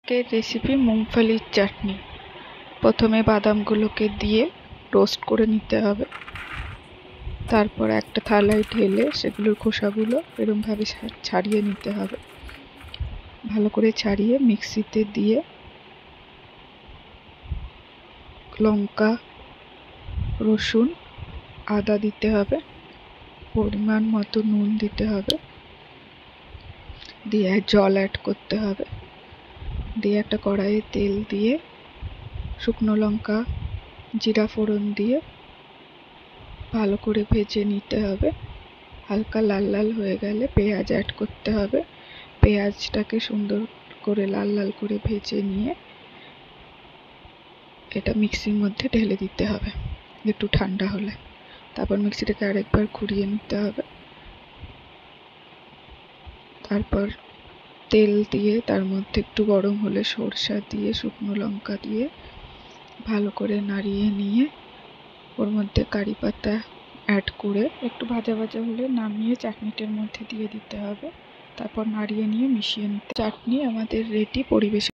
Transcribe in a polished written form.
আজকের রেসিপি মুংফলির চাটনি। প্রথমে বাদামগুলোকে দিয়ে রোস্ট করে নিতে হবে। তারপর একটা থালায় ঢেলে সেগুলোর খোসাগুলো এরকমভাবে ছাড়িয়ে নিতে হবে। ভালো করে ছাড়িয়ে মিক্সিতে দিয়ে লঙ্কা, রসুন, আদা দিতে হবে, পরিমাণ মতো নুন দিতে হবে, দিয়ে জল অ্যাড করতে হবে, দিয়ে একটা কড়াইয়ে তেল দিয়ে শুকনো লঙ্কা, জিরা ফোড়ন দিয়ে ভালো করে ভেজে নিতে হবে। হালকা লাল লাল হয়ে গেলে পেঁয়াজ অ্যাড করতে হবে। পেঁয়াজটাকে সুন্দর করে লাল লাল করে ভেজে নিয়ে এটা মিক্সির মধ্যে ঢেলে দিতে হবে একটু ঠান্ডা হলে। তারপর মিক্সিটাকে আরেকবার ঘুরিয়ে নিতে হবে। তারপর তেল দিয়ে তার মধ্যে একটু গরম হলে সরষা দিয়ে শুকনো লঙ্কা দিয়ে ভালো করে নাড়িয়ে নিয়ে ওর মধ্যে কারি পাতা অ্যাড করে একটু ভাজা ভাজা হলে নামিয়ে চাটনিটার মধ্যে দিয়ে দিতে হবে। তারপর নাড়িয়ে নিয়ে মিশিয়ে নিতে। চাটনি আমাদের রেডি। পরিবেশন।